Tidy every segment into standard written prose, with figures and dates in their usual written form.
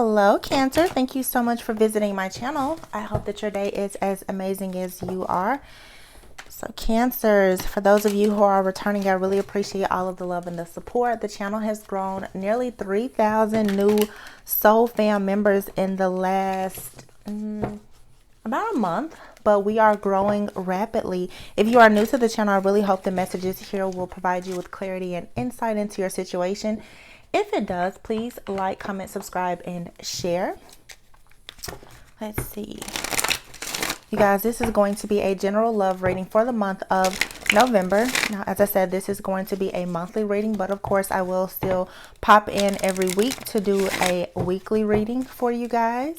Hello, Cancer. Thank you so much for visiting my channel. I hope that your day is as amazing as you are. So Cancers, for those of you who are returning, I really appreciate all of the love and the support. The channel has grown nearly 3,000 new Soul Fam members in the last about a month, but we are growing rapidly. If you are new to the channel, I really hope the messages here will provide you with clarity and insight into your situation. If it does, please like, comment, subscribe, and share. Let's see. You guys, this is going to be a general love reading for the month of November. Now, as I said, this is going to be a monthly reading, but of course, I will still pop in every week to do a weekly reading for you guys.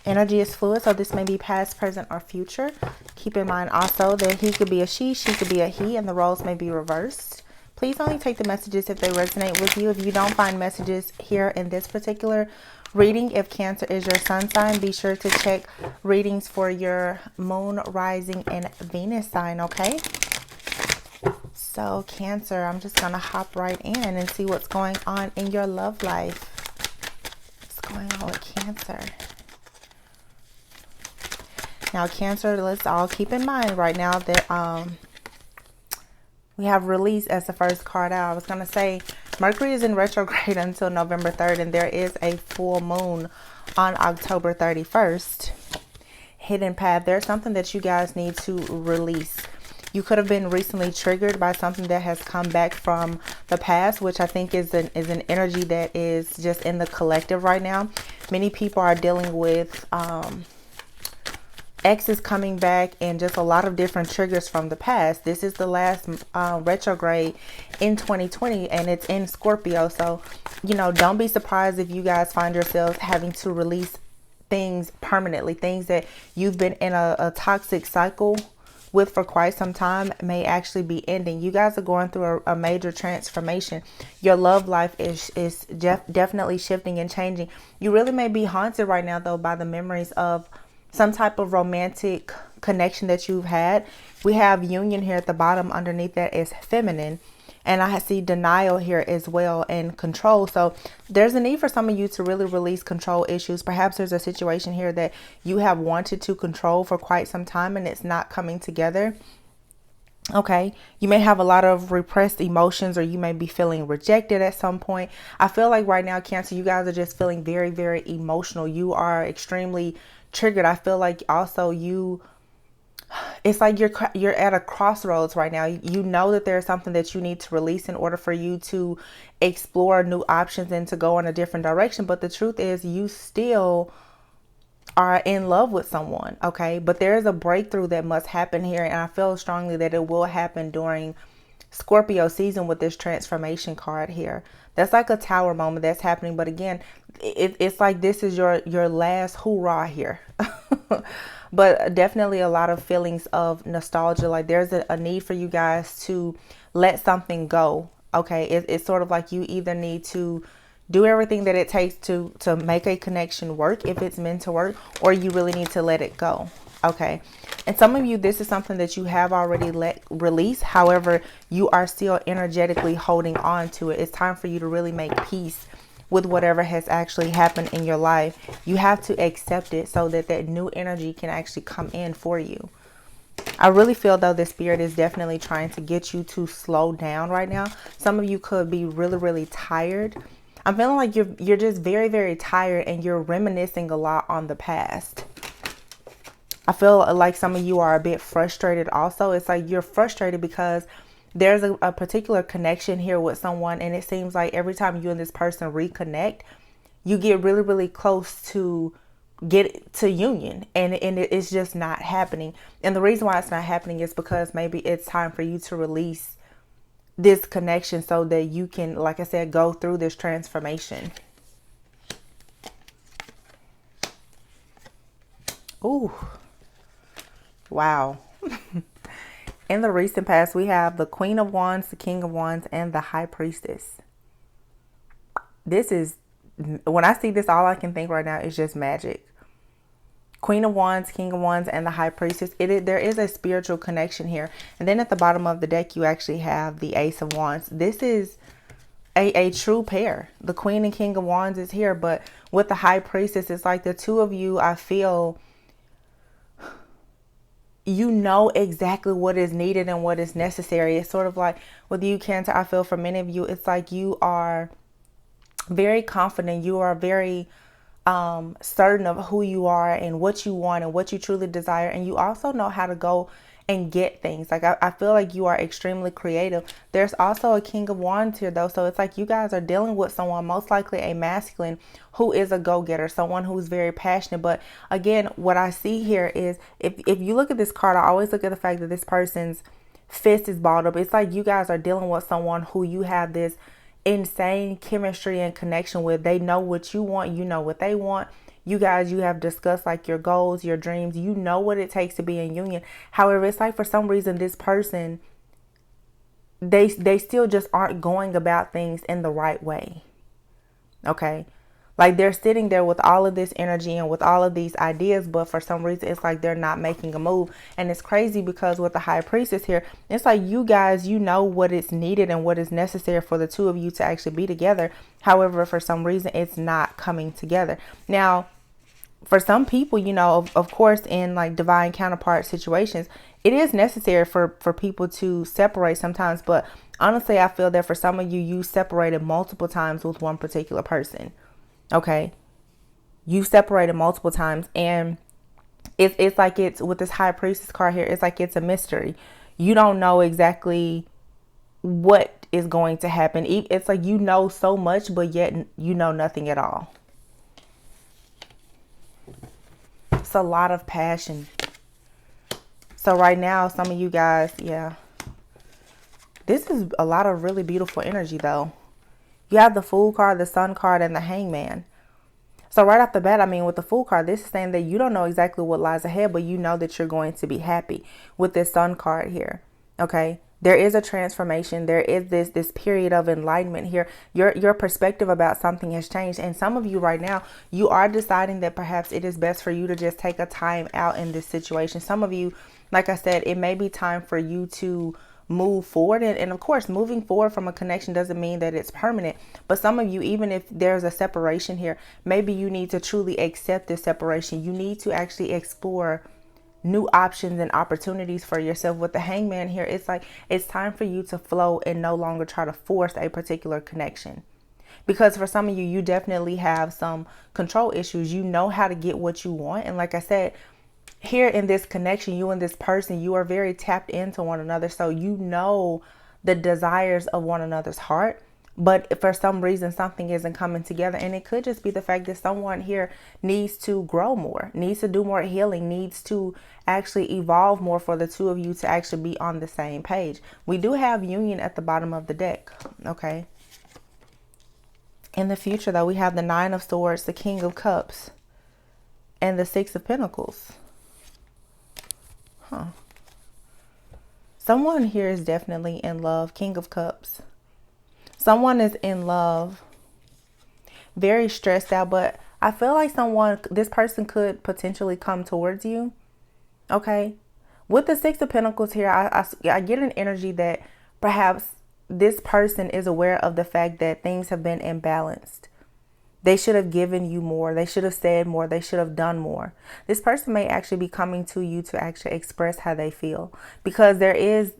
Energy is fluid, so this may be past, present, or future. Keep in mind also that he could be a she could be a he, and the roles may be reversed. Please only take the messages if they resonate with you. If you don't find messages here in this particular reading, if Cancer is your sun sign, be sure to check readings for your moon, rising, and Venus sign, okay? So Cancer, I'm just going to hop right in and see what's going on in your love life. What's going on with Cancer? Now, Cancer, let's all keep in mind right now that we have release as the first card out. I was going to say Mercury is in retrograde until November 3rd, and there is a full moon on October 31st. Hidden path. There's something that you guys need to release. You could have been recently triggered by something that has come back from the past, which I think is an energy that is just in the collective right now. Many people are dealing with exes coming back and just a lot of different triggers from the past. This is the last retrograde in 2020, and it's in Scorpio. So, you know, don't be surprised if you guys find yourselves having to release things permanently. Things that you've been in a toxic cycle with for quite some time may actually be ending. You guys are going through a major transformation. Your love life is definitely shifting and changing. You really may be haunted right now, though, by the memories of some type of romantic connection that you've had. We have union here at the bottom. Underneath that is feminine. And I see denial here as well, and control. So there's a need for some of you to really release control issues. Perhaps there's a situation here that you have wanted to control for quite some time and it's not coming together. Okay, you may have a lot of repressed emotions, or you may be feeling rejected at some point. I feel like right now, Cancer, you guys are just feeling very, very emotional. You are extremely triggered. I feel like also it's like you're at a crossroads right now. You know that there's something that you need to release in order for you to explore new options and to go in a different direction. But the truth is, you still are in love with someone, okay? But there is a breakthrough that must happen here, and I feel strongly that it will happen during Scorpio season with this transformation card here. That's like a tower moment that's happening. But again, it's like this is your last hoorah here. But definitely a lot of feelings of nostalgia. Like there's a need for you guys to let something go. Okay, it's sort of like you either need to do everything that it takes to make a connection work if it's meant to work, or you really need to let it go. Okay. And some of you, this is something that you have already let release. However, you are still energetically holding on to it. It's time for you to really make peace with whatever has actually happened in your life. You have to accept it so that that new energy can actually come in for you. I really feel, though, the spirit is definitely trying to get you to slow down right now. Some of you could be really, really tired. I'm feeling like you're just very, very tired, and you're reminiscing a lot on the past. I feel like some of you are a bit frustrated also. It's like you're frustrated because there's a particular connection here with someone, and it seems like every time you and this person reconnect, you get really, really close to get to union, and it's just not happening. And the reason why it's not happening is because maybe it's time for you to release this connection so that you can, like I said, go through this transformation. Ooh. Wow. In the recent past, we have the Queen of Wands, the King of Wands, and the High Priestess. This is, when I see this, all I can think right now is just magic. Queen of Wands, King of Wands, and the High Priestess. There is a spiritual connection here. And then at the bottom of the deck, you actually have the Ace of Wands. This is a true pair. The Queen and King of Wands is here, but with the High Priestess, it's like the two of you, I feel, you know exactly what is needed and what is necessary. It's sort of like with you, Cancer, I feel for many of you, it's like you are very confident. You are very certain of who you are and what you want and what you truly desire. And you also know how to go and get things. Like I feel like you are extremely creative. There's also a King of Wands here though. So it's like you guys are dealing with someone, most likely a masculine, who is a go-getter, someone who's very passionate. But again, what I see here is if you look at this card, I always look at the fact that this person's fist is balled up. It's like you guys are dealing with someone who you have this insane chemistry and connection with. They know what you want, you know what they want. You guys, you have discussed like your goals, your dreams. You know what it takes to be in union. However, it's like for some reason this person, they still just aren't going about things in the right way. Okay? Like they're sitting there with all of this energy and with all of these ideas, but for some reason it's like they're not making a move. And it's crazy because with the High Priestess here, it's like you guys, you know what is needed and what is necessary for the two of you to actually be together. However, for some reason it's not coming together. Now, for some people, you know, of course, in like divine counterpart situations, it is necessary for people to separate sometimes. But honestly, I feel that for some of you, you separated multiple times with one particular person. Okay. You separated multiple times, and it's like it's with this High Priestess card here. It's like it's a mystery. You don't know exactly what is going to happen. It's like you know so much, but yet you know nothing at all. It's a lot of passion. So right now, some of you guys, yeah, this is a lot of really beautiful energy though. You have the Fool card, the Sun card, and the Hangman. So right off the bat, I mean, with the Fool card, this is saying that you don't know exactly what lies ahead, but you know that you're going to be happy with this Sun card here. Okay. There is a transformation. There is this period of enlightenment here. Your perspective about something has changed. And some of you right now, you are deciding that perhaps it is best for you to just take a time out in this situation. Some of you, like I said, it may be time for you to move forward. And of course, moving forward from a connection doesn't mean that it's permanent. But some of you, even if there's a separation here, maybe you need to truly accept this separation. You need to actually explore new options and opportunities for yourself. With the Hangman here, it's like it's time for you to flow and no longer try to force a particular connection. Because for some of you, you definitely have some control issues. You know how to get what you want. And like I said, here in this connection, you and this person, you are very tapped into one another. So you know the desires of one another's heart. But for some reason, something isn't coming together. And it could just be the fact that someone here needs to grow more, needs to do more healing, needs to actually evolve more for the two of you to actually be on the same page. We do have union at the bottom of the deck. Okay. In the future, though, we have the Nine of Swords, the King of Cups, and the Six of Pentacles. Huh. Someone here is definitely in love. King of Cups. Someone is in love, very stressed out, but I feel like this person could potentially come towards you. Okay. With the Six of Pentacles here, I get an energy that perhaps this person is aware of the fact that things have been imbalanced. They should have given you more. They should have said more. They should have done more. This person may actually be coming to you to actually express how they feel, because there is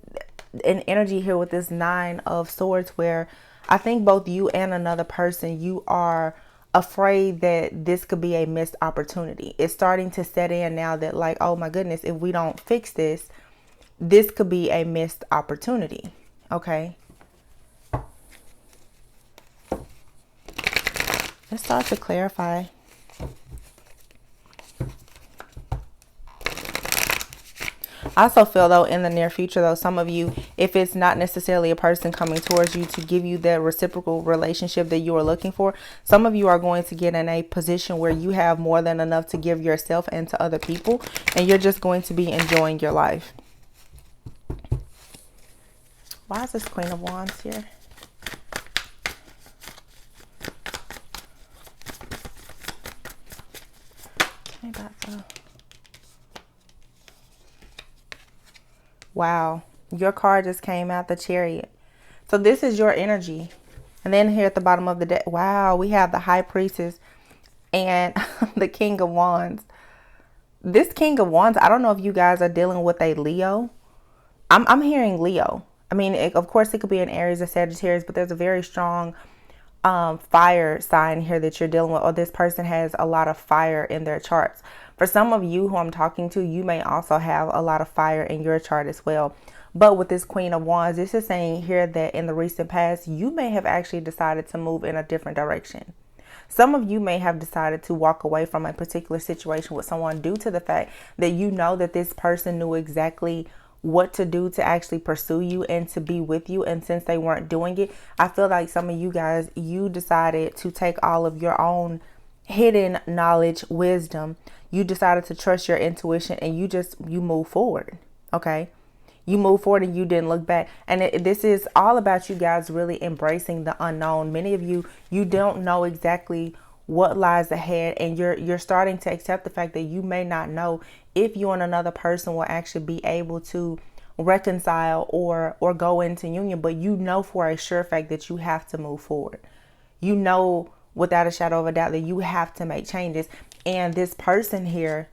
an energy here with this Nine of Swords where I think both you and another person, you are afraid that this could be a missed opportunity. It's starting to set in now that like, oh my goodness, if we don't fix this, this could be a missed opportunity. Okay. Let's start to clarify. I also feel though in the near future though, some of you, if it's not necessarily a person coming towards you to give you that reciprocal relationship that you are looking for, some of you are going to get in a position where you have more than enough to give yourself and to other people, and you're just going to be enjoying your life. Why is this Queen of Wands here? Wow, your card just came out, the Chariot. So this is your energy. And then here at the bottom of the deck, wow, we have the High Priestess and the King of Wands. This King of Wands, I don't know if you guys are dealing with a Leo. I'm hearing Leo. I mean, of course, it could be an Aries or Sagittarius, but there's a very strong fire sign here that you're dealing with, or this person has a lot of fire in their charts. For some of you who I'm talking to, you may also have a lot of fire in your chart as well. But with this Queen of Wands, this is saying here that in the recent past, you may have actually decided to move in a different direction. Some of you may have decided to walk away from a particular situation with someone due to the fact that you know that this person knew exactly what to do to actually pursue you and to be with you. And since they weren't doing it, I feel like some of you guys, you decided to take all of your own hidden knowledge, wisdom. You decided to trust your intuition and you move forward. Okay. You move forward and you didn't look back. And this is all about you guys really embracing the unknown. Many of you, you don't know exactly what lies ahead, and you're starting to accept the fact that you may not know if you and another person will actually be able to reconcile or go into union, but you know for a sure fact that you have to move forward. You know without a shadow of a doubt that you have to make changes. And this person here,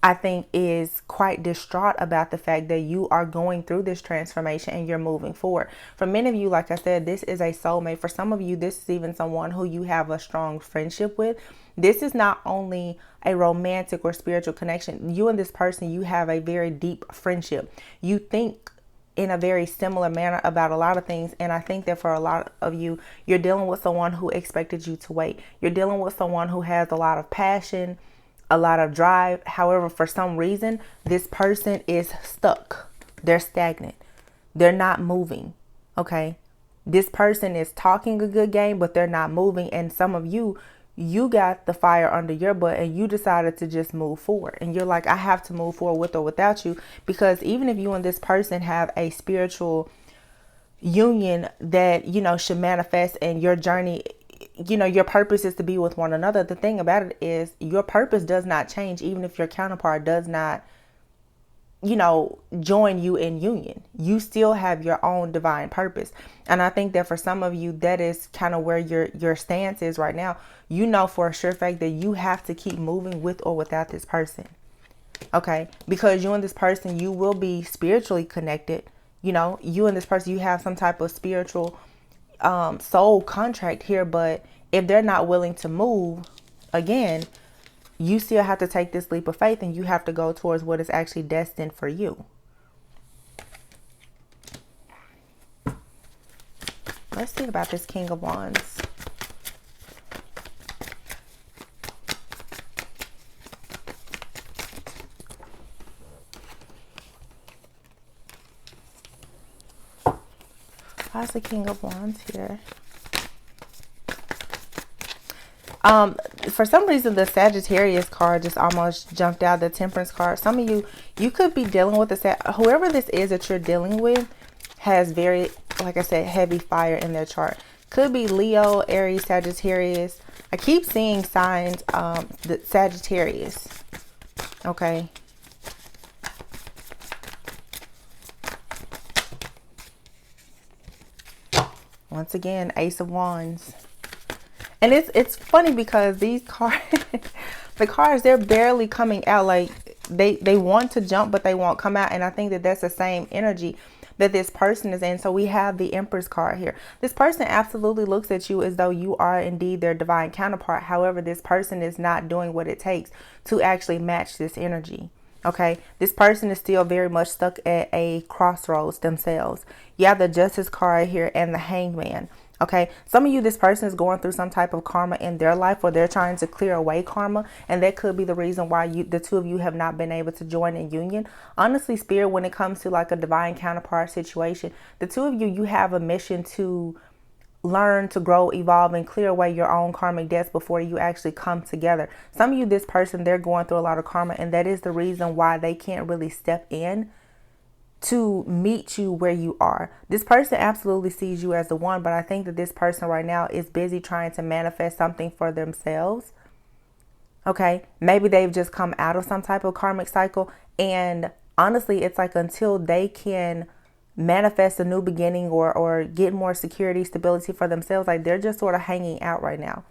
I think, is quite distraught about the fact that you are going through this transformation and you're moving forward. For many of you, like I said, this is a soulmate. For some of you, this is even someone who you have a strong friendship with. This is not only a romantic or spiritual connection. You and this person, you have a very deep friendship. You think in a very similar manner about a lot of things. And I think that for a lot of you, you're dealing with someone who expected you to wait. You're dealing with someone who has a lot of passion, a lot of drive. However, for some reason, this person is stuck. They're stagnant. They're not moving. Okay. This person is talking a good game, but they're not moving. And some of you, you got the fire under your butt and you decided to just move forward. And you're like, I have to move forward with or without you, because even if you and this person have a spiritual union that, you know, should manifest in your journey, you know, your purpose is to be with one another. The thing about it is your purpose does not change, even if your counterpart does not, you know, join you in union. You still have your own divine purpose. And I think that for some of you, that is kind of where your stance is right now. You know for a sure fact that you have to keep moving with or without this person. Okay, because you and this person, you will be spiritually connected. You know, you and this person, you have some type of spiritual soul contract here. But if they're not willing to move, again, you still have to take this leap of faith and you have to go towards what is actually destined for you. Let's see about this King of Wands. Why's the King of Wands here? For some reason, the Sagittarius card just almost jumped out, the Temperance card. Some of you, you could be dealing with whoever this is that you're dealing with has very, like I said, heavy fire in their chart. Could be Leo, Aries, Sagittarius. I keep seeing signs, the Sagittarius. Okay. Once again, Ace of Wands. And it's funny because these cards, the cards, they're barely coming out. Like they want to jump, but they won't come out. And I think that that's the same energy that this person is in. So we have the Empress card here. This person absolutely looks at you as though you are indeed their divine counterpart. However, this person is not doing what it takes to actually match this energy. Okay, this person is still very much stuck at a crossroads themselves. You have the Justice card here and the Hangman. Okay, some of you, this person is going through some type of karma in their life, or they're trying to clear away karma. And that could be the reason why the two of you have not been able to join in union. Honestly, Spirit, when it comes to like a divine counterpart situation, the two of you, you have a mission to learn, to grow, evolve, and clear away your own karmic debts before you actually come together. Some of you, this person, they're going through a lot of karma, and that is the reason why they can't really step in to meet you where you are. This person absolutely sees you as the one, but I think that this person right now is busy trying to manifest something for themselves. Okay, maybe they've just come out of some type of karmic cycle, and honestly, it's like until they can manifest a new beginning or get more security, stability for themselves. Like they're just sort of hanging out right now.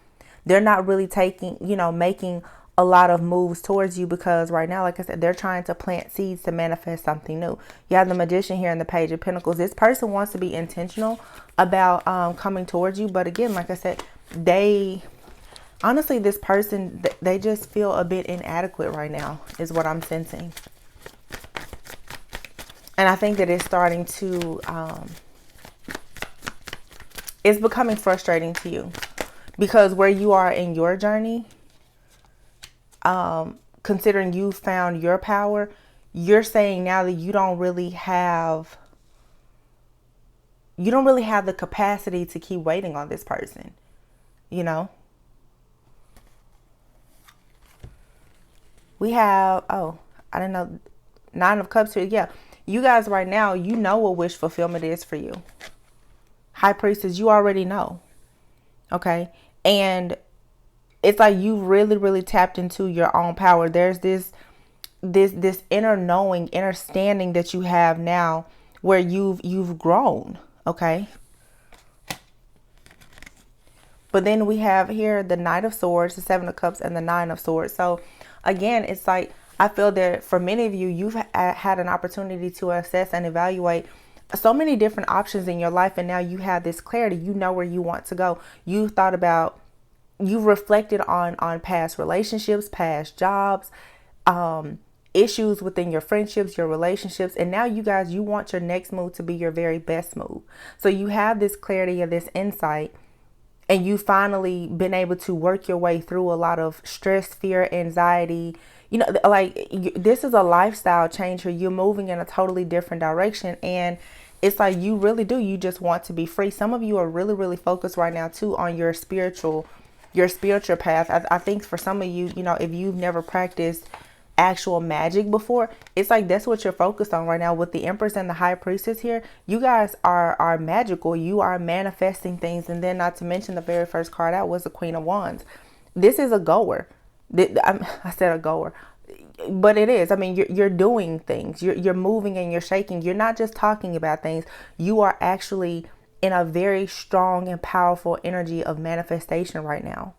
They're not really taking, making a lot of moves towards you, because right now, like I said, they're trying to plant seeds to manifest something new. You have the Magician here in the Page of Pentacles. This person wants to be intentional about coming towards you. But again, like I said, honestly, this person, they just feel a bit inadequate right now is what I'm sensing. And I think that it's starting to, it's becoming frustrating to you, because where you are in your journey, considering you found your power, you're saying now that you don't really have the capacity to keep waiting on this person, We have, I don't know, Nine of Cups here. Yeah. You guys right now, you know what wish fulfillment is for you. High Priestess, you already know. Okay. And it's like you really, really tapped into your own power. There's this inner knowing, inner standing that you have now where you've grown. Okay. But then we have here the Knight of Swords, the Seven of Cups, and the Nine of Swords. So again, it's like, I feel that for many of you, you've had an opportunity to assess and evaluate so many different options in your life. And now you have this clarity. You know where you want to go. You've reflected on past relationships, past jobs, issues within your friendships, your relationships. And now you guys, you want your next move to be your very best move. So you have this clarity of this insight. And you finally been able to work your way through a lot of stress, fear, anxiety. This is a lifestyle change here. You're moving in a totally different direction. And it's like you really do. You just want to be free. Some of you are really, really focused right now, too, on your spiritual path. I think for some of you, if you've never practiced actual magic before, it's like that's what you're focused on right now with the Empress and the High Priestess here. You guys are magical. You are manifesting things. And then not to mention the very first card out was the Queen of Wands. This is a goer. I said a goer, but it is. I mean, you're doing things. You're moving and you're shaking. You're not just talking about things. You are actually in a very strong and powerful energy of manifestation right now.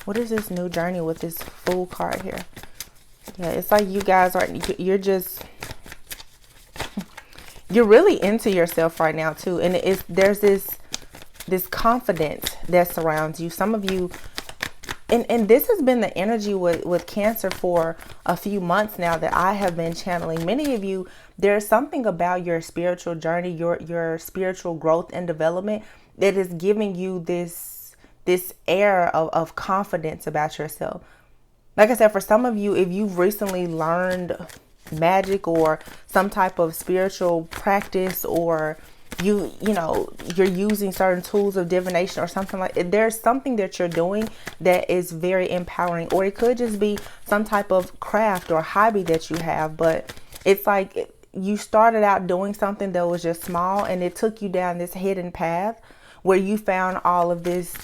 What is this new journey with this Fool card here? Yeah, it's like you guys you're really into yourself right now too. And there's this confidence that surrounds you. Some of you, and this has been the energy with Cancer for a few months now that I have been channeling. Many of you, there's something about your spiritual journey, your spiritual growth and development that is giving you this air of confidence about yourself. Like I said, for some of you, if you've recently learned magic or some type of spiritual practice, or you're using certain tools of divination or something like it, there's something that you're doing that is very empowering. Or it could just be some type of craft or hobby that you have, but it's like you started out doing something that was just small, and it took you down this hidden path where you found all of this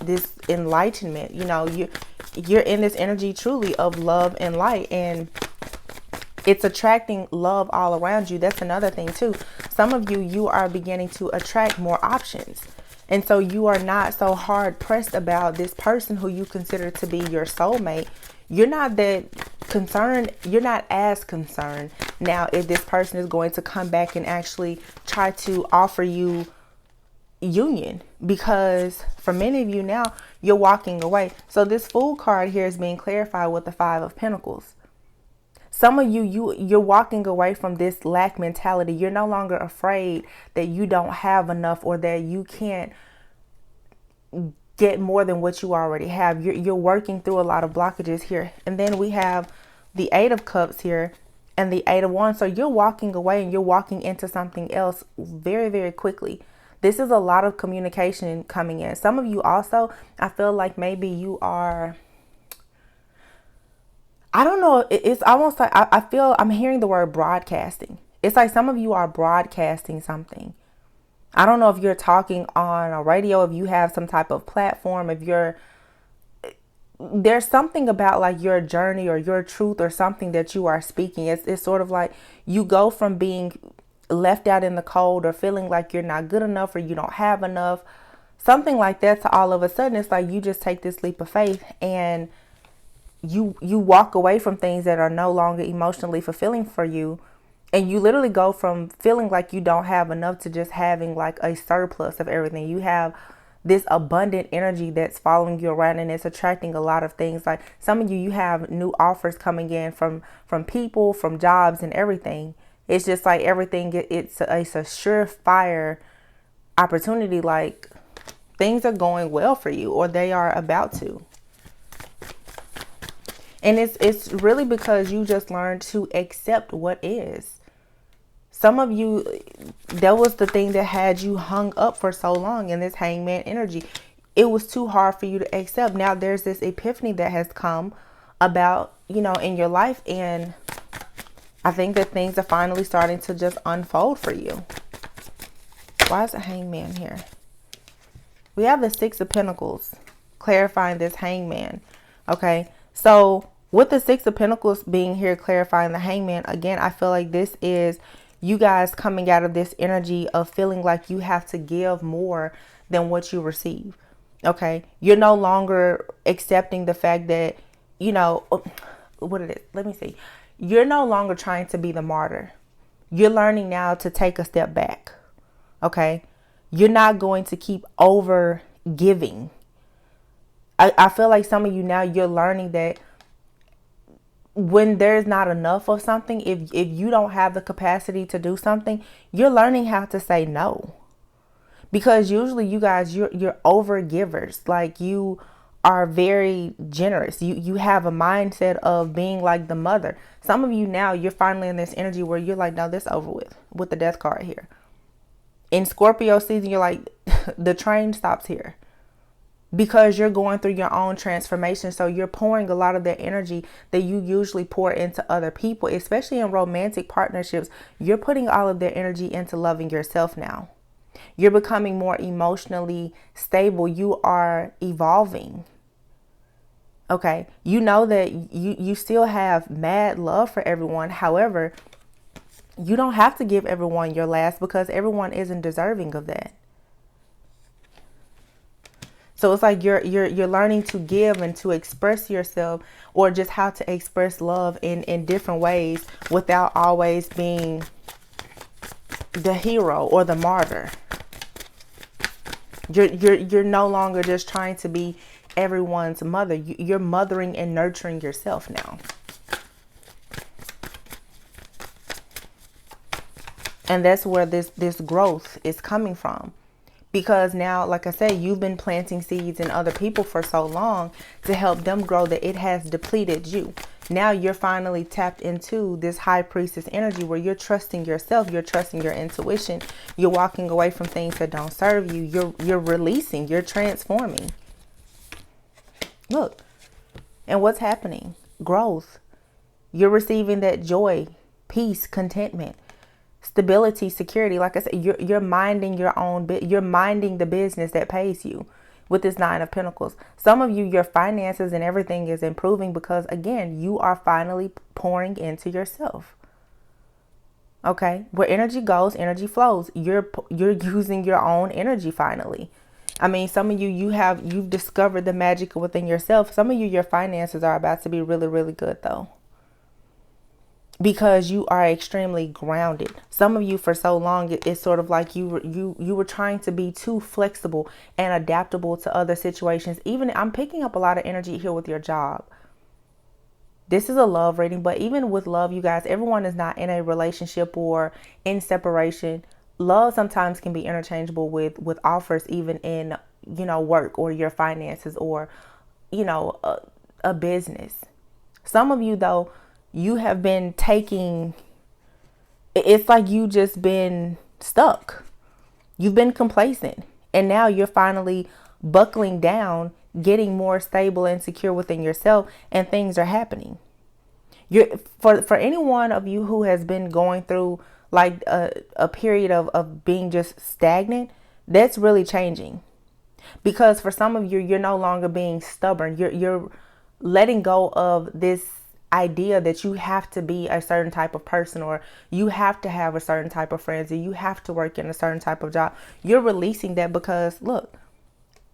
enlightenment. You're in this energy truly of love and light, and it's attracting love all around you. That's another thing too. Some of you are beginning to attract more options. And so you are not so hard pressed about this person who you consider to be your soulmate. You're not that concerned. You're not as concerned now if this person is going to come back and actually try to offer you union, because for many of you now, you're walking away. So this Fool card here is being clarified with the Five of Pentacles. Some of you're walking away from this lack mentality. You're no longer afraid that you don't have enough or that you can't get more than what you already have. You're working through a lot of blockages here. And then we have the Eight of Cups here and the Eight of Wands. So you're walking away and you're walking into something else very, very quickly. This is a lot of communication coming in. Some of you also, I feel like maybe you are, I don't know. It's almost like I feel I'm hearing the word broadcasting. It's like some of you are broadcasting something. I don't know if you're talking on a radio, if you have some type of platform, if you're there's something about like your journey or your truth or something that you are speaking. It's sort of like you go from being left out in the cold or feeling like you're not good enough or you don't have enough, something like that, to all of a sudden it's like you just take this leap of faith and you walk away from things that are no longer emotionally fulfilling for you. And you literally go from feeling like you don't have enough to just having like a surplus of everything. You have this abundant energy that's following you around and it's attracting a lot of things. Like some of you have new offers coming in from people, from jobs and everything. It's just like everything, it's a surefire opportunity. Like things are going well for you, or they are about to. And it's really because you just learned to accept what is. Some of you, that was the thing that had you hung up for so long in this hangman energy. It was too hard for you to accept. Now there's this epiphany that has come about, in your life. And I think that things are finally starting to just unfold for you. Why is the hangman here? We have the Six of Pentacles clarifying this hangman. Okay. So with the Six of Pentacles being here clarifying the hangman, again, I feel like this is you guys coming out of this energy of feeling like you have to give more than what you receive. Okay. You're no longer accepting the fact that, what it is. Let me see. You're no longer trying to be the martyr. You're learning now to take a step back. Okay. You're not going to keep over giving. I feel like some of you now, you're learning that when there's not enough of something, if you don't have the capacity to do something, you're learning how to say no. Because usually you guys, you're over givers. Like you are very generous. You have a mindset of being like the mother. Some of you now, you're finally in this energy where you're like, no, this over with the death card here. In Scorpio season, you're like, the train stops here. Because you're going through your own transformation. So you're pouring a lot of that energy that you usually pour into other people, especially in romantic partnerships. You're putting all of their energy into loving yourself now. You're becoming more emotionally stable. You are evolving. Okay. You know that you still have mad love for everyone. However, you don't have to give everyone your last because everyone isn't deserving of that. So it's like you're learning to give and to express yourself, or just how to express love in different ways without always being the hero or the martyr. You're no longer just trying to be everyone's mother. You're mothering and nurturing yourself now. And that's where this growth is coming from. Because now, like I said, you've been planting seeds in other people for so long to help them grow that it has depleted you. Now you're finally tapped into this high priestess energy where you're trusting yourself. You're trusting your intuition. You're walking away from things that don't serve you. You're releasing. You're transforming. Look. And what's happening? Growth. You're receiving that joy, peace, contentment, stability, security. Like I said, you're minding your own you're minding the business that pays you with this Nine of Pentacles. Some of you, your finances and everything is improving because, again, you are finally pouring into yourself. Okay, where energy goes, energy flows. You're using your own energy finally. I mean, some of you, you've discovered the magic within yourself. Some of you, your finances are about to be really, really good though. Because you are extremely grounded. Some of you, for so long, it's sort of like you were trying to be too flexible and adaptable to other situations. Even I'm picking up a lot of energy here with your job. This is a love reading, but even with love, you guys, everyone is not in a relationship or in separation. Love sometimes can be interchangeable with offers, even in, work or your finances or, a business. Some of you, though, you have been it's like you just been stuck. You've been complacent. And now you're finally buckling down, getting more stable and secure within yourself, and things are happening. For any one of you who has been going through like a period of being just stagnant, that's really changing. Because for some of you, you're no longer being stubborn. You're letting go of this idea that you have to be a certain type of person, or you have to have a certain type of friends, or you have to work in a certain type of job. You're releasing that because look,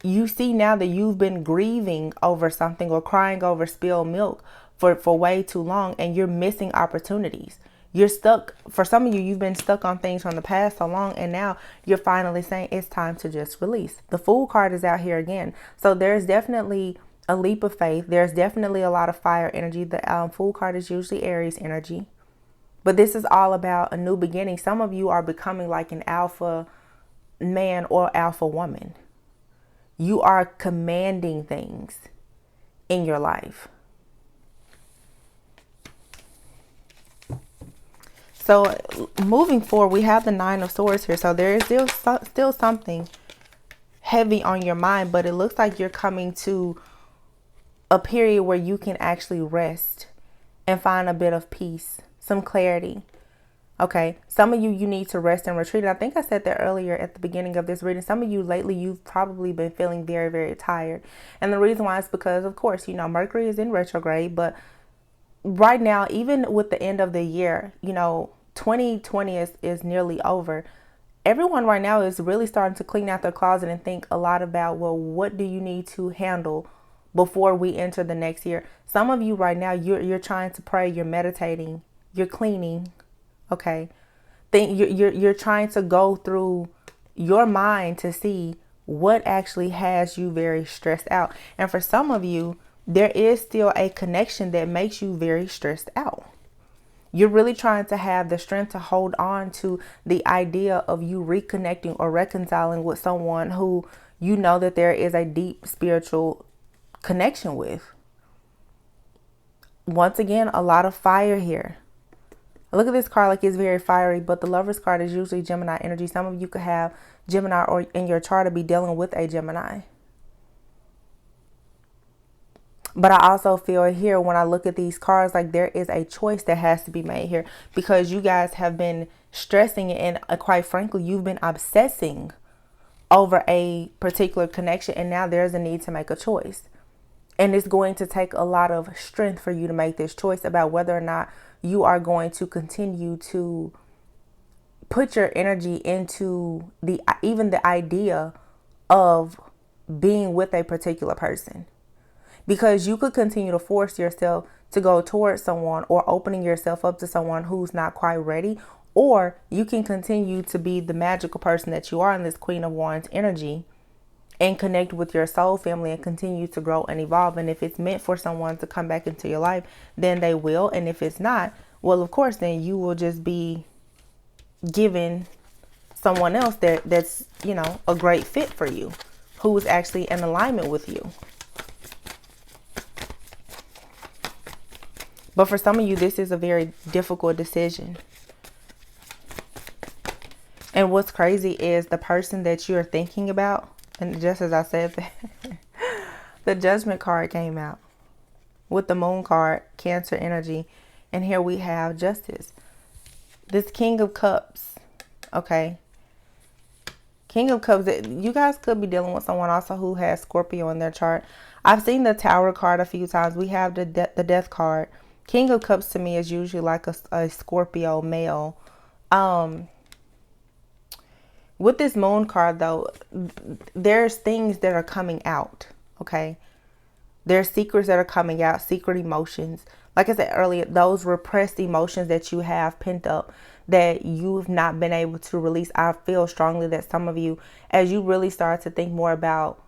you see now that you've been grieving over something or crying over spilled milk for way too long, and you're missing opportunities. You're stuck. For some of you, you've been stuck on things from the past so long, and now you're finally saying it's time to just release. The Fool card is out here again. So there's definitely a leap of faith. There's definitely a lot of fire energy. The Fool card is usually Aries energy. But this is all about a new beginning. Some of you are becoming like an alpha man or alpha woman. You are commanding things in your life. So moving forward, we have the Nine of Swords here. So there is still something heavy on your mind, but it looks like you're coming to a period where you can actually rest and find a bit of peace, some clarity. Okay, some of you need to rest and retreat. And I think I said that earlier at the beginning of this reading. Some of you lately, you've probably been feeling very, very tired. And the reason why is because, of course, Mercury is in retrograde. But right now, even with the end of the year, 2020 is nearly over. Everyone right now is really starting to clean out their closet and think a lot about, well, what do you need to handle before we enter the next year? Some of you right now, you're trying to pray, you're meditating, you're cleaning. Okay, you're trying to go through your mind to see what actually has you very stressed out. And for some of you, there is still a connection that makes you very stressed out. You're really trying to have the strength to hold on to the idea of you reconnecting or reconciling with someone who you know that there is a deep spiritual connection with. Once again, a lot of fire here. Look at this card like it's very fiery, but the Lover's card is usually Gemini energy. Some of you could have Gemini or in your chart to be dealing with a Gemini. But I also feel here when I look at these cards, like there is a choice that has to be made here, because you guys have been stressing and quite frankly, you've been obsessing over a particular connection. And now there's a need to make a choice. And it's going to take a lot of strength for you to make this choice about whether or not you are going to continue to put your energy into even the idea of being with a particular person. Because you could continue to force yourself to go towards someone or opening yourself up to someone who's not quite ready. Or you can continue to be the magical person that you are in this Queen of Wands energy and connect with your soul family and continue to grow and evolve. And if it's meant for someone to come back into your life, then they will. And if it's not, well, of course, then you will just be given someone else that's, a great fit for you, who is actually in alignment with you. But for some of you, this is a very difficult decision. And what's crazy is the person that you're thinking about, and just as I said that, the Judgment card came out with the Moon card, Cancer energy. And here we have Justice. This King of Cups, okay? King of Cups, you guys could be dealing with someone also who has Scorpio in their chart. I've seen the Tower card a few times. We have the Death card. King of Cups to me is usually like a Scorpio male. With this Moon card, though, there's things that are coming out, okay? There's secrets that are coming out, secret emotions. Like I said earlier, those repressed emotions that you have pent up that you've not been able to release. I feel strongly that some of you, as you really start to think more about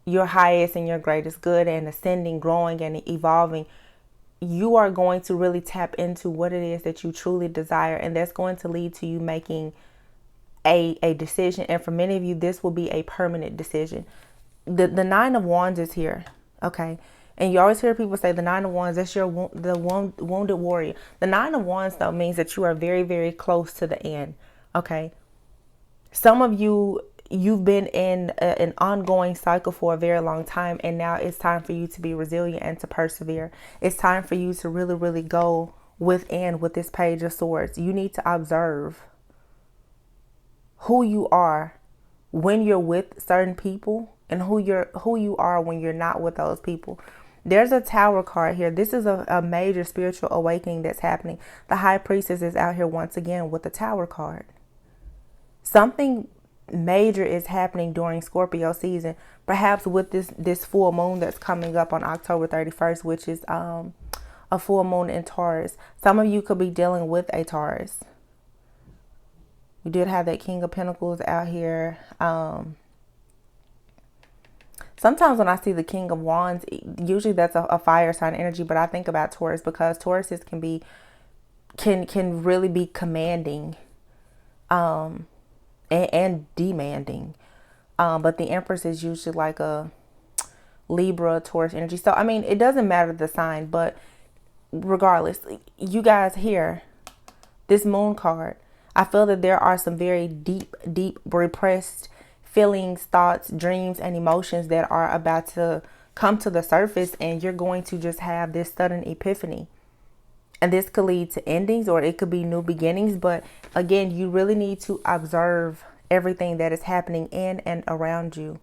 your highest and your greatest good and ascending, growing and evolving, you are going to really tap into what it is that you truly desire. And that's going to lead to you making a decision. And for many of you, this will be a permanent decision. The Nine of Wands is here. Okay. And you always hear people say the Nine of Wands, that's the wounded warrior. The Nine of Wands, though, means that you are very, very close to the end. Okay. Some of you, you've been in an ongoing cycle for a very long time. And now it's time for you to be resilient and to persevere. It's time for you to really, really go within with this Page of Swords. You need to observe who you are when you're with certain people and who you are when you're not with those people. There's a Tower card here. This is a major spiritual awakening that's happening. The High Priestess is out here once again with the Tower card. Something major is happening during Scorpio season, perhaps with this full moon that's coming up on October 31st, which is a full moon in Taurus. Some of you could be dealing with a Taurus. We did have that King of Pentacles out here. Sometimes when I see the King of Wands, usually that's a fire sign energy, but I think about Taurus because Tauruses can really be commanding and demanding. But the Empress is usually like a Libra, Taurus energy. So, I mean, it doesn't matter the sign, but regardless, you guys here, this Moon card, I feel that there are some very deep repressed feelings, thoughts, dreams, and emotions that are about to come to the surface, and you're going to just have this sudden epiphany. And this could lead to endings, or it could be new beginnings. But again, you really need to observe everything that is happening in and around you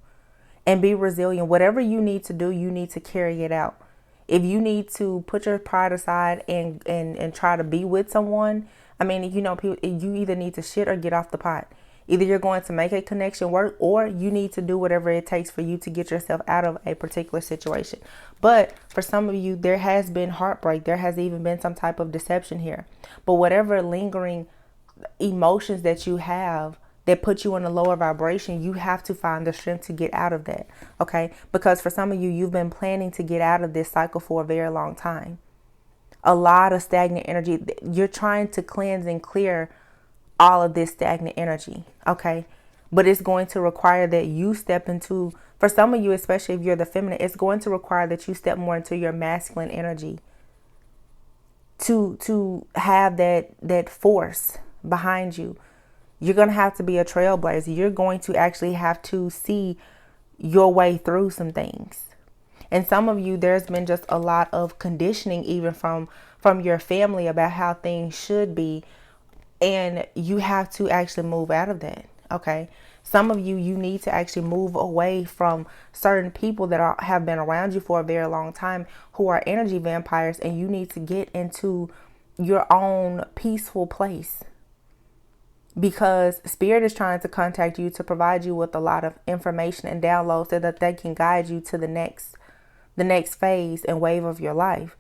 and be resilient. Whatever you need to do, you need to carry it out. If you need to put your pride aside and try to be with someone, I mean, you know, people, you either need to shit or get off the pot. Either you're going to make a connection work, or you need to do whatever it takes for you to get yourself out of a particular situation. But for some of you, there has been heartbreak. There has even been some type of deception here. But whatever lingering emotions that you have that put you in a lower vibration, you have to find the strength to get out of that. Okay? Because for some of you, you've been planning to get out of this cycle for a very long time. A lot of stagnant energy. You're trying to cleanse and clear all of this stagnant energy. Okay. But it's going to require that you step into, for some of you, especially if you're the feminine, it's going to require that you step more into your masculine energy to have that force behind you. You're going to have to be a trailblazer. You're going to actually have to see your way through some things. And some of you, there's been just a lot of conditioning, even from your family, about how things should be. And you have to actually move out of that. Okay. Some of you, you need to actually move away from certain people that have been around you for a very long time, who are energy vampires, and you need to get into your own peaceful place, because Spirit is trying to contact you to provide you with a lot of information and downloads so that they can guide you to the next phase and wave of your life.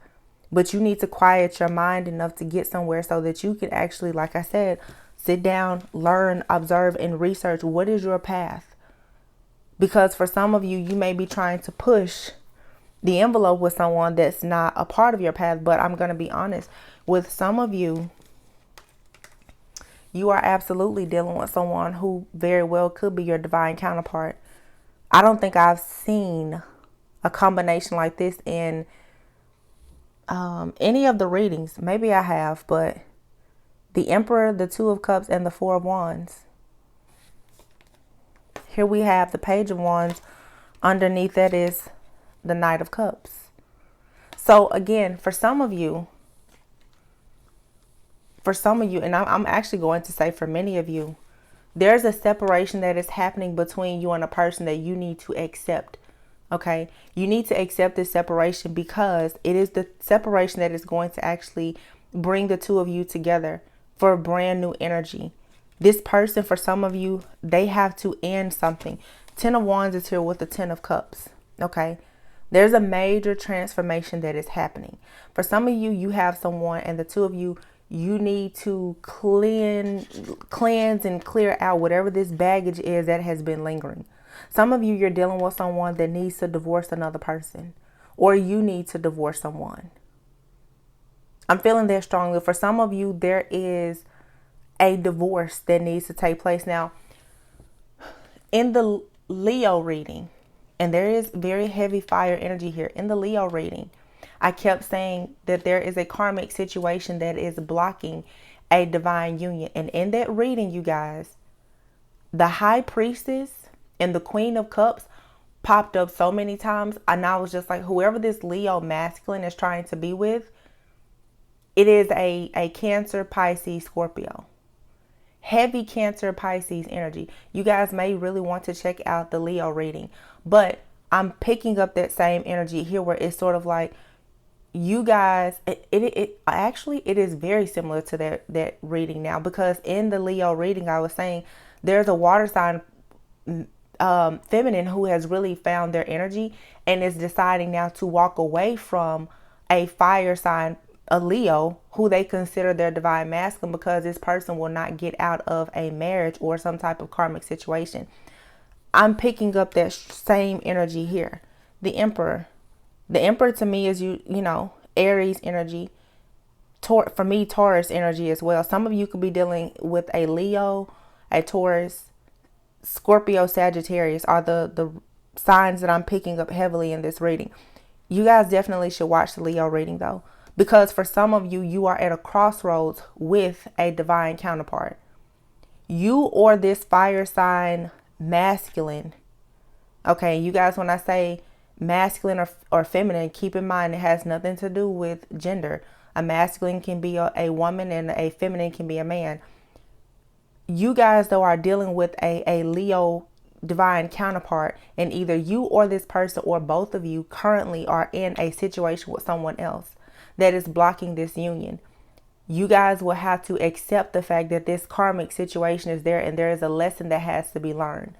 But you need to quiet your mind enough to get somewhere so that you can actually, like I said, sit down, learn, observe, and research what is your path. Because for some of you, you may be trying to push the envelope with someone that's not a part of your path. But I'm going to be honest, with some of you, you are absolutely dealing with someone who very well could be your divine counterpart. I don't think I've seen a combination like this in any of the readings. Maybe I have, but the Emperor, the Two of Cups, and the Four of Wands. Here we have the Page of Wands. Underneath that is the Knight of Cups. So again, for some of you, and I'm actually going to say for many of you, there's a separation that is happening between you and a person that you need to accept. Okay, you need to accept this separation, because it is the separation that is going to actually bring the two of you together for a brand new energy. This person, for some of you, they have to end something. Ten of Wands is here with the Ten of Cups. Okay, there's a major transformation that is happening. For some of you, you have someone, and the two of you, you need to cleanse and clear out whatever this baggage is that has been lingering. Some of you, you're dealing with someone that needs to divorce another person, or you need to divorce someone. I'm feeling that strongly. For some of you, there is a divorce that needs to take place. Now, in the Leo reading, and there is very heavy fire energy here. In the Leo reading, I kept saying that there is a karmic situation that is blocking a divine union. And in that reading, you guys, the High Priestess and the Queen of Cups popped up so many times. And I was just like, whoever this Leo masculine is trying to be with, it is a Cancer, Pisces, Scorpio. Heavy Cancer, Pisces energy. You guys may really want to check out the Leo reading. But I'm picking up that same energy here where it's sort of like you guys, it actually, it is very similar to that reading now, because in the Leo reading, I was saying there's a water sign feminine who has really found their energy and is deciding now to walk away from a fire sign, a Leo, who they consider their divine masculine, because this person will not get out of a marriage or some type of karmic situation. I'm picking up that same energy here. The Emperor. The Emperor to me is, you know, Aries energy. For me, Taurus energy as well. Some of you could be dealing with a Leo, a Taurus, Scorpio, Sagittarius are the signs that I'm picking up heavily in this reading. You guys definitely should watch the Leo reading though, because for some of you, you are at a crossroads with a divine counterpart. You or this fire sign masculine. Okay, you guys, when I say masculine or feminine, keep in mind it has nothing to do with gender. A masculine can be a woman and a feminine can be a man. You guys, though, are dealing with a Leo divine counterpart, and either you or this person or both of you currently are in a situation with someone else that is blocking this union. You guys will have to accept the fact that this karmic situation is there, and there is a lesson that has to be learned.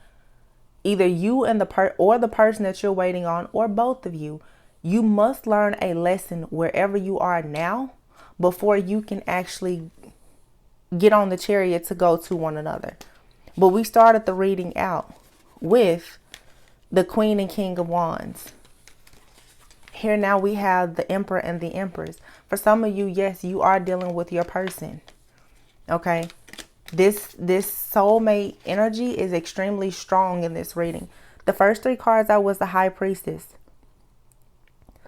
Either you and the person that you're waiting on, or both of you, you must learn a lesson wherever you are now before you can actually get on the chariot to go to one another. But we started the reading out with the Queen and King of Wands. Here now we have the Emperor and the Empress. For some of you, yes, you are dealing with your person. Okay. This soulmate energy is extremely strong in this reading. The first three cards out was the High Priestess,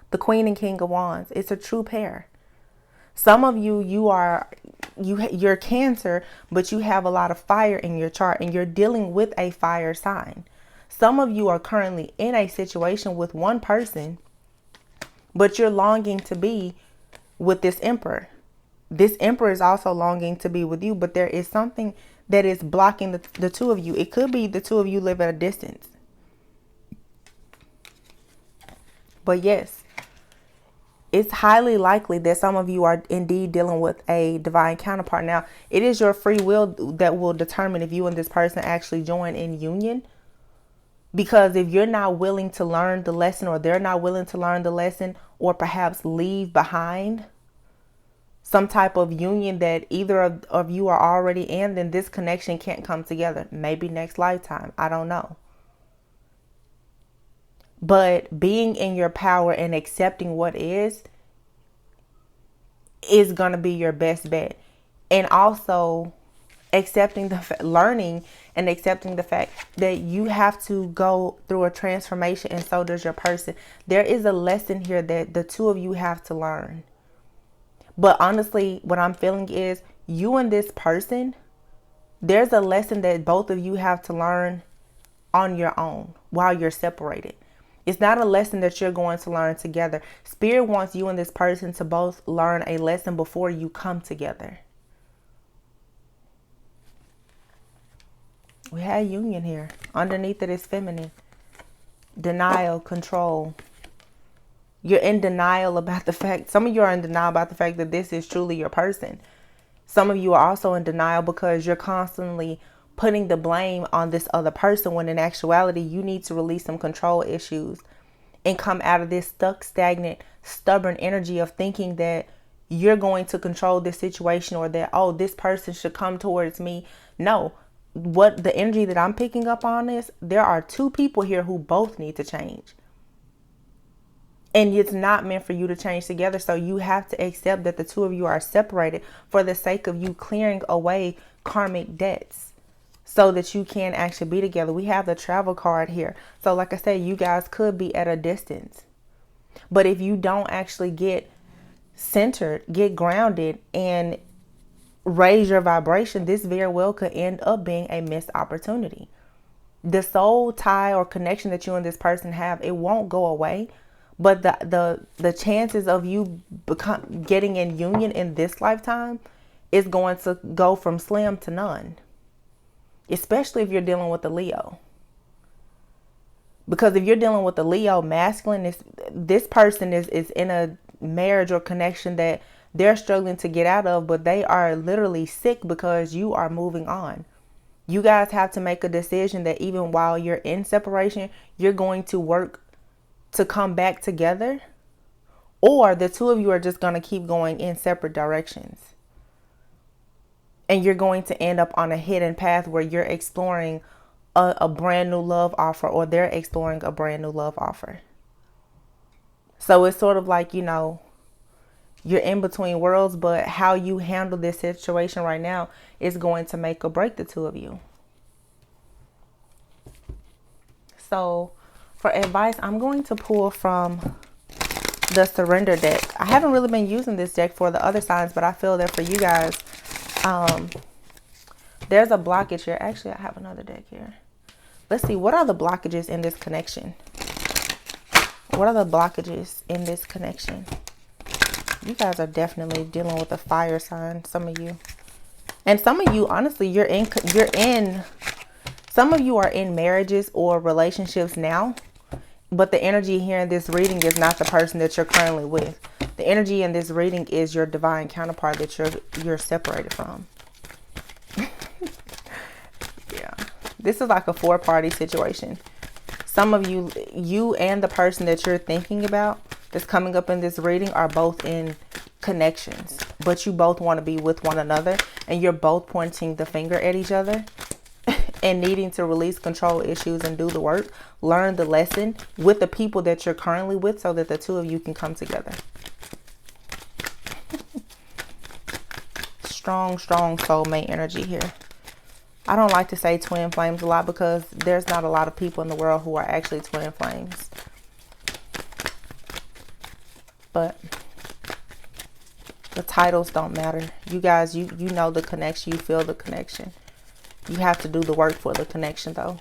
the Queen and King of Wands. It's a true pair. Some of you, you're Cancer, but you have a lot of fire in your chart and you're dealing with a fire sign. Some of you are currently in a situation with one person, but you're longing to be with this Emperor. This Emperor is also longing to be with you, but there is something that is blocking the two of you. It could be the two of you live at a distance. But yes, it's highly likely that some of you are indeed dealing with a divine counterpart. Now, it is your free will that will determine if you and this person actually join in union. Because if you're not willing to learn the lesson, or they're not willing to learn the lesson, or perhaps leave behind some type of union that either of you are already in, then this connection can't come together. Maybe next lifetime. I don't know. But being in your power and accepting what is going to be your best bet. And also accepting learning and accepting the fact that you have to go through a transformation, and so does your person. There is a lesson here that the two of you have to learn. But honestly, what I'm feeling is you and this person, there's a lesson that both of you have to learn on your own while you're separated. It's not a lesson that you're going to learn together. Spirit wants you and this person to both learn a lesson before you come together. We had union here. Underneath it is feminine. Denial, control. You're in denial about the fact, some of you are in denial about the fact that this is truly your person. Some of you are also in denial because you're constantly putting the blame on this other person, when in actuality, you need to release some control issues and come out of this stuck, stagnant, stubborn energy of thinking that you're going to control this situation, or that, oh, this person should come towards me. No, what the energy that I'm picking up on is there are two people here who both need to change. And it's not meant for you to change together. So you have to accept that the two of you are separated for the sake of you clearing away karmic debts, so that you can actually be together. We have the travel card here. So like I said, you guys could be at a distance. But if you don't actually get centered, get grounded, and raise your vibration, this very well could end up being a missed opportunity. The soul tie or connection that you and this person have, it won't go away. But the chances of you getting in union in this lifetime is going to go from slim to none. Especially if you're dealing with a Leo. Because if you're dealing with the Leo masculine, this person is in a marriage or connection that they're struggling to get out of, but they are literally sick because you are moving on. You guys have to make a decision that even while you're in separation, you're going to work to come back together, or the two of you are just going to keep going in separate directions. And you're going to end up on a hidden path where you're exploring a brand new love offer, or they're exploring a brand new love offer. So it's sort of like, you're in between worlds, but how you handle this situation right now is going to make or break the two of you. So for advice, I'm going to pull from the Surrender deck. I haven't really been using this deck for the other signs, but I feel that for you guys, there's a blockage here. Actually, I have another deck here. Let's see. What are the blockages in this connection? What are the blockages in this connection? You guys are definitely dealing with a fire sign, some of you. And some of you, honestly, some of you are in marriages or relationships now, but the energy here in this reading is not the person that you're currently with. The energy in this reading is your divine counterpart that you're separated from. Yeah. This is like a four-party situation. Some of you and the person that you're thinking about that's coming up in this reading are both in connections, but you both want to be with one another, and you're both pointing the finger at each other and needing to release control issues and do the work, learn the lesson with the people that you're currently with so that the two of you can come together. Strong soulmate energy here. I don't like to say twin flames a lot because there's not a lot of people in the world who are actually twin flames. But the titles don't matter. You guys, you know the connection. You feel the connection. You have to do the work for the connection, though.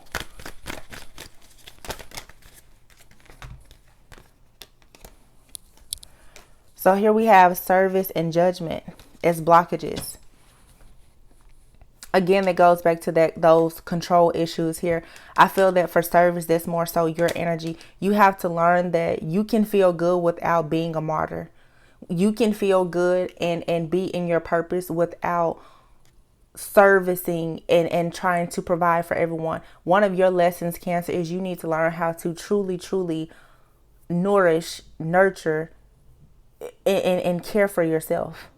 So here we have service and judgment as blockages. Again, that goes back to those control issues here. I feel that for service, that's more so your energy. You have to learn that you can feel good without being a martyr. You can feel good and be in your purpose without servicing and trying to provide for everyone. One of your lessons, Cancer, is you need to learn how to truly nourish, nurture, and care for yourself.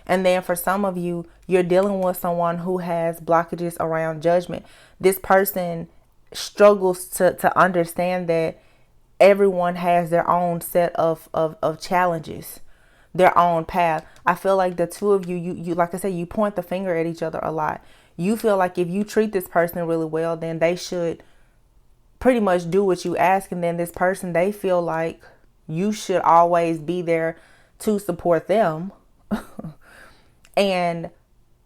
And then for some of you, you're dealing with someone who has blockages around judgment. This person struggles to understand that everyone has their own set of challenges, their own path. I feel like the two of you, like I said, you point the finger at each other a lot. You feel like if you treat this person really well, then they should pretty much do what you ask. And then this person, they feel like you should always be there to support them. And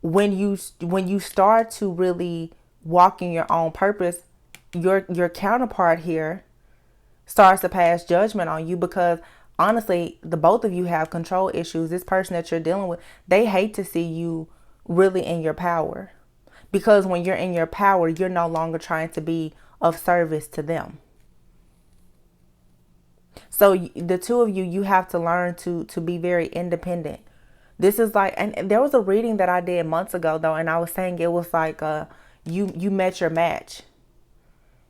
when you start to really walk in your own purpose, your counterpart here starts to pass judgment on you because honestly, the both of you have control issues. This person that you're dealing with, they hate to see you really in your power, because when you're in your power, you're no longer trying to be of service to them. So the two of you have to learn to be very independent. This is like, and there was a reading that I did months ago though, and I was saying it was like you met your match.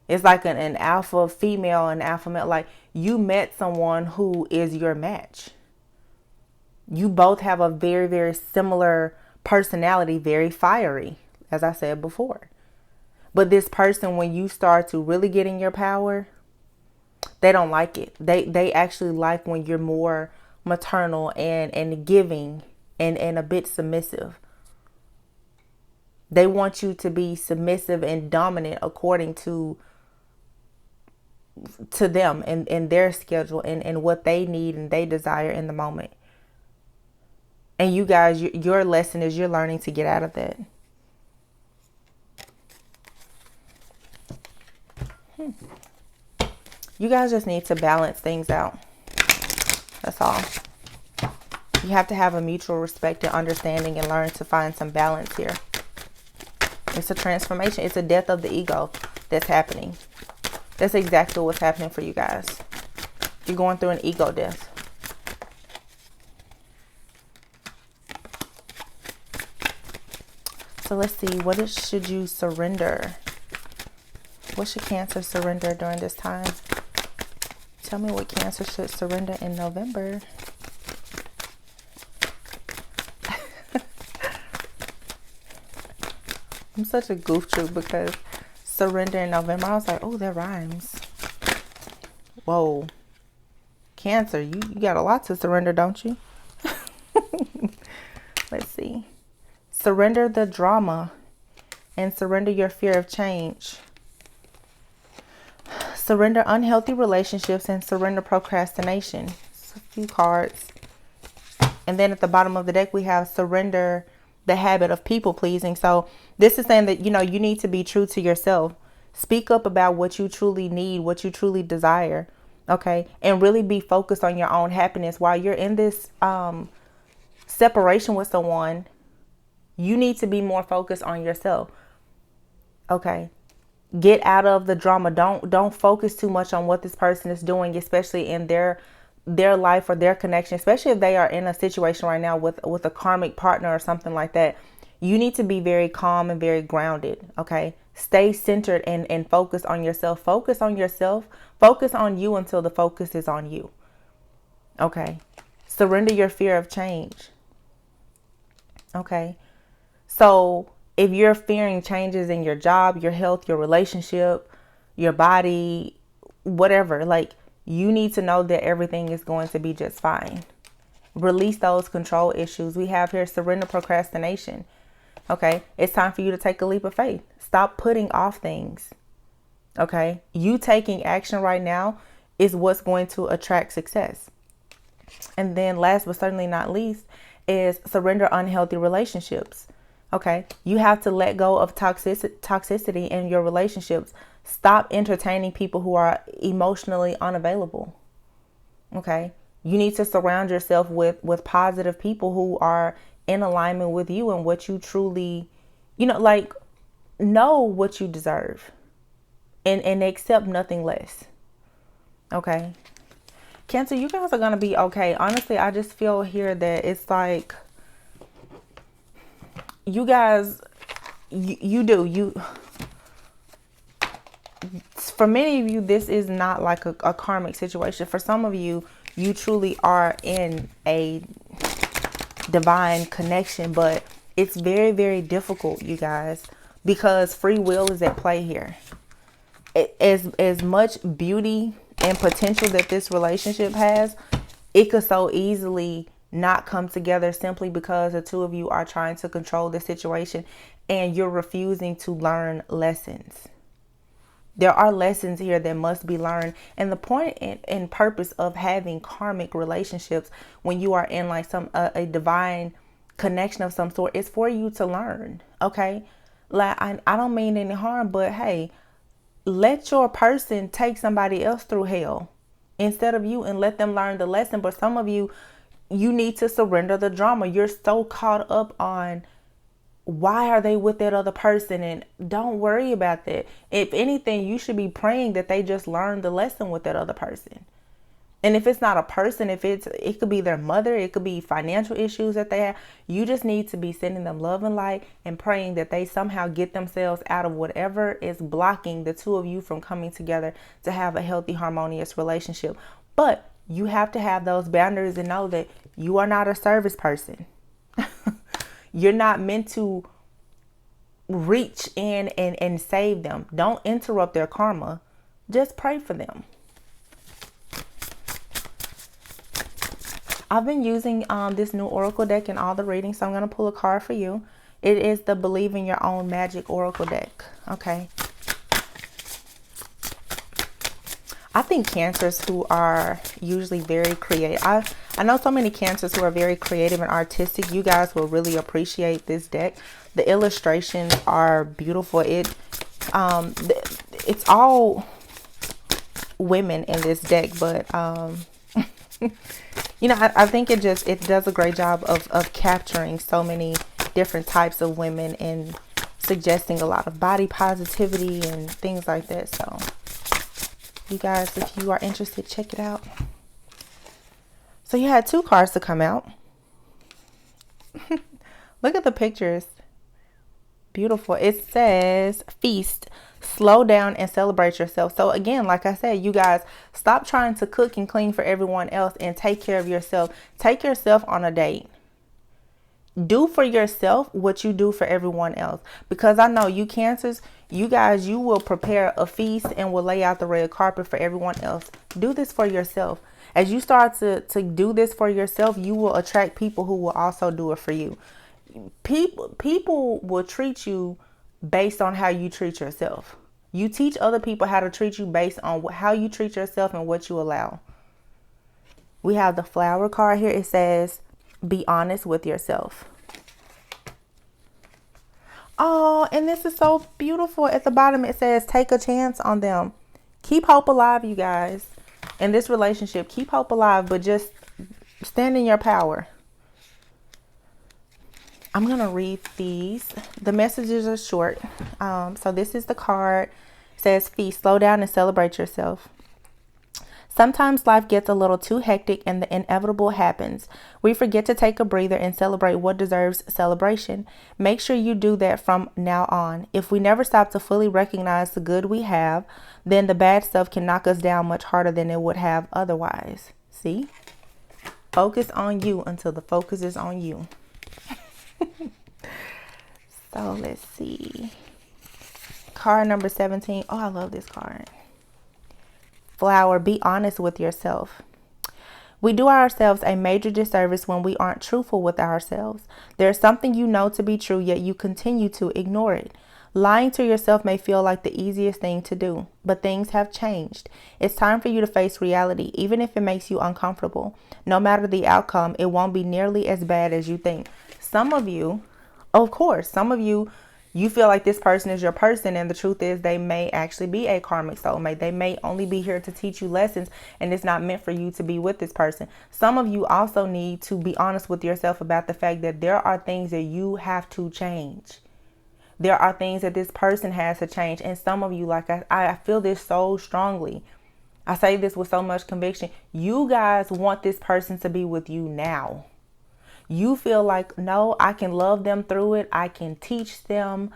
It's like an alpha female and alpha male. Like you met someone who is your match. You both have a very similar personality, very fiery, as I said before. But this person, when you start to really get in your power, they don't like it. They actually like when you're more maternal and giving and a bit submissive. They want you to be submissive and dominant according to them and their schedule and what they need and they desire in the moment. And you guys, your lesson is you're learning to get out of that. You guys just need to balance things out. That's all. You have to have a mutual respect and understanding and learn to find some balance here. It's a transformation. It's a death of the ego that's happening. That's exactly what's happening for you guys. You're going through an ego death. So let's see, should you surrender? What should Cancer surrender during this time? Tell me what Cancer should surrender in November. I'm such a goof troop because surrender in November, I was like, oh, that rhymes. Whoa. Cancer, you got a lot to surrender, don't you? Let's see. Surrender the drama and surrender your fear of change. Surrender unhealthy relationships and surrender procrastination. It's a few cards. And then at the bottom of the deck, we have surrender the habit of people pleasing. So this is saying that, you need to be true to yourself. Speak up about what you truly need, what you truly desire. Okay. And really be focused on your own happiness while you're in this separation with someone. You need to be more focused on yourself. Okay. Get out of the drama. Don't focus too much on what this person is doing, especially in their life or their connection, especially if they are in a situation right now with a karmic partner or something like that. You need to be very calm and very grounded. Okay. Stay centered and focus on yourself. Focus on yourself. Focus on you until the focus is on you. Okay. Surrender your fear of change. Okay. So if you're fearing changes in your job, your health, your relationship, your body, whatever, like, you need to know that everything is going to be just fine. Release those control issues. We have here surrender procrastination. Okay. It's time for you to take a leap of faith. Stop putting off things. Okay. You taking action right now is what's going to attract success. And then last but certainly not least is surrender unhealthy relationships. Okay. You have to let go of toxicity in your relationships. Stop entertaining people who are emotionally unavailable. Okay. You need to surround yourself with positive people who are in alignment with you and what you truly, know what you deserve and accept nothing less. Okay. Cancer, you guys are going to be okay. Honestly, I just feel here that it's like you guys, for many of you, this is not like a karmic situation. For some of you, you truly are in a divine connection, but it's very, very difficult, you guys, because free will is at play here. As much beauty and potential that this relationship has, it could so easily not come together simply because the two of you are trying to control the situation and you're refusing to learn lessons. There are lessons here that must be learned. And the point and purpose of having karmic relationships when you are in like a divine connection of some sort is for you to learn. Okay. Like, I don't mean any harm, but hey, let your person take somebody else through hell instead of you and let them learn the lesson. But some of you need to surrender the drama. You're so caught up on why are they with that other person, and don't worry about that. If anything, you should be praying that they just learn the lesson with that other person. And if it's not a person, it could be their mother, it could be financial issues that they have. You just need to be sending them love and light and praying that they somehow get themselves out of whatever is blocking the two of you from coming together to have a healthy, harmonious relationship. But you have to have those boundaries and know that you are not a service person. You're not meant to reach in and save them. Don't interrupt their karma. Just pray for them. I've been using this new oracle deck in all the readings, so I'm going to pull a card for you. It is the Believe in Your Own Magic oracle deck. Okay. I think Cancers who are usually very creative. I know so many Cancers who are very creative and artistic. You guys will really appreciate this deck. The illustrations are beautiful. It's all women in this deck, but I think it does a great job of capturing so many different types of women and suggesting a lot of body positivity and things like that. So You guys, if you are interested, check it out. So you had 2 cards to come out. Look at the pictures. Beautiful. It says feast, slow down and celebrate yourself. So again, like I said, you guys, stop trying to cook and clean for everyone else and take care of yourself. Take yourself on a date. Do for yourself what you do for everyone else. Because I know you Cancers, you guys, you will prepare a feast and will lay out the red carpet for everyone else. Do this for yourself. As you start to do this for yourself, you will attract people who will also do it for you. People will treat you based on how you treat yourself. You teach other people how to treat you based on how you treat yourself and what you allow. We have the flower card here. It says, be honest with yourself. Oh, and this is so beautiful. At the bottom, it says, take a chance on them. Keep hope alive, you guys. In this relationship, keep hope alive, but just stand in your power. I'm going to read these. The messages are short. So this is the card. It says, feast, slow down and celebrate yourself. Sometimes life gets a little too hectic and the inevitable happens. We forget to take a breather and celebrate what deserves celebration. Make sure you do that from now on. If we never stop to fully recognize the good we have, then the bad stuff can knock us down much harder than it would have otherwise. See? Focus on you until the focus is on you. So let's see. Card number 17. Oh, I love this card. Flower, be honest with yourself. We do ourselves a major disservice when we aren't truthful with ourselves. There's something you know to be true, yet you continue to ignore it. Lying to yourself may feel like the easiest thing to do, but things have changed. It's time for you to face reality, even if it makes you uncomfortable. No matter the outcome, it won't be nearly as bad as you think. Some of you, of course, some of you, you feel like this person is your person, and the truth is they may actually be a karmic soulmate. They may only be here to teach you lessons, and it's not meant for you to be with this person. Some of you also need to be honest with yourself about the fact that there are things that you have to change. There are things that this person has to change. And some of you, like I feel this so strongly. I say this with so much conviction. You guys want this person to be with you now. You feel like, no, I can love them through it. I can teach them.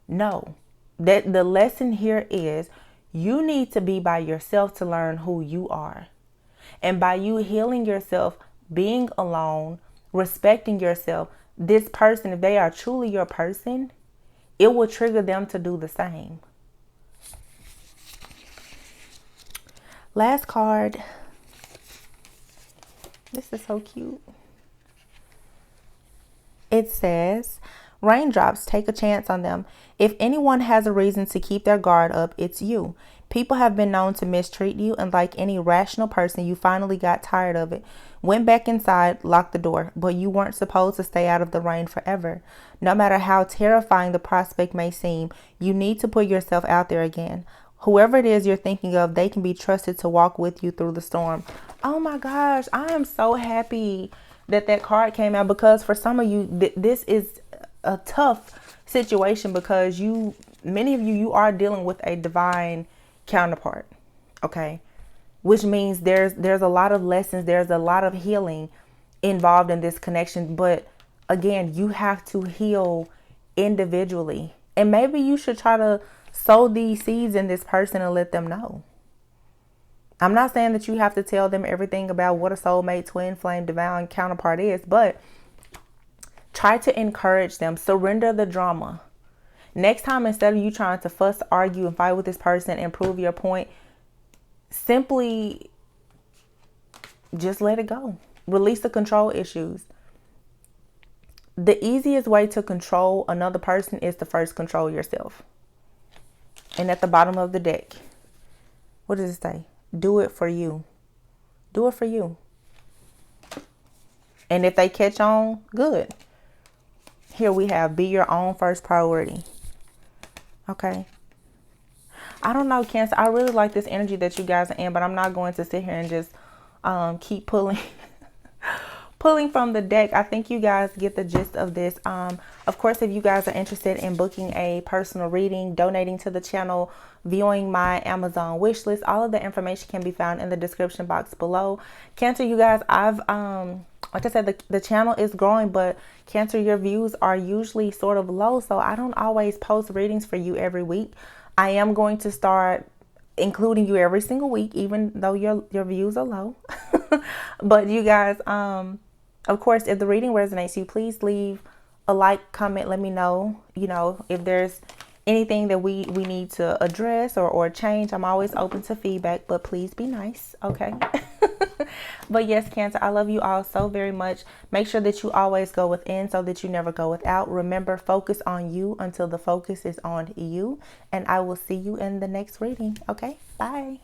No, that the lesson here is you need to be by yourself to learn who you are. And by you healing yourself, being alone, respecting yourself, this person, if they are truly your person, it will trigger them to do the same. Last card. This is so cute. It says, raindrops, take a chance on them. If anyone has a reason to keep their guard up, it's you. People have been known to mistreat you, and like any rational person, you finally got tired of it. Went back inside, locked the door, but you weren't supposed to stay out of the rain forever. No matter how terrifying the prospect may seem, you need to put yourself out there again. Whoever it is you're thinking of, they can be trusted to walk with you through the storm. Oh my gosh, I am so happy that card came out, because for some of you, this is a tough situation, because many of you are dealing with a divine counterpart. Okay. Which means there's a lot of lessons. There's a lot of healing involved in this connection. But again, you have to heal individually. And maybe you should try to sow these seeds in this person and let them know. I'm not saying that you have to tell them everything about what a soulmate, twin flame, divine counterpart is, but try to encourage them. Surrender the drama. Next time, instead of you trying to fuss, argue, and fight with this person and prove your point, simply just let it go. Release the control issues. The easiest way to control another person is to first control yourself. And at the bottom of the deck, what does it say? Do it for you. Do it for you. And if they catch on, good. Here we have, be your own first priority. Okay. I don't know, Cancer. I really like this energy that you guys are in, but I'm not going to sit here and just keep pulling from the deck. I think you guys get the gist of this. Of course, if you guys are interested in booking a personal reading, donating to the channel, viewing my Amazon wish list, all of the information can be found in the description box below. Cancer, you guys, like I said, the channel is growing, but Cancer, your views are usually sort of low, so I don't always post readings for you every week. I am going to start including you every single week, even though your views are low. But you guys, of course, if the reading resonates you, please leave a like, comment, let me know, if there's anything that we need to address or change. I'm always open to feedback, but please be nice, okay? But yes, Cancer, I love you all so very much. Make sure that you always go within so that you never go without. Remember, focus on you until the focus is on you. And I will see you in the next reading. Okay, bye.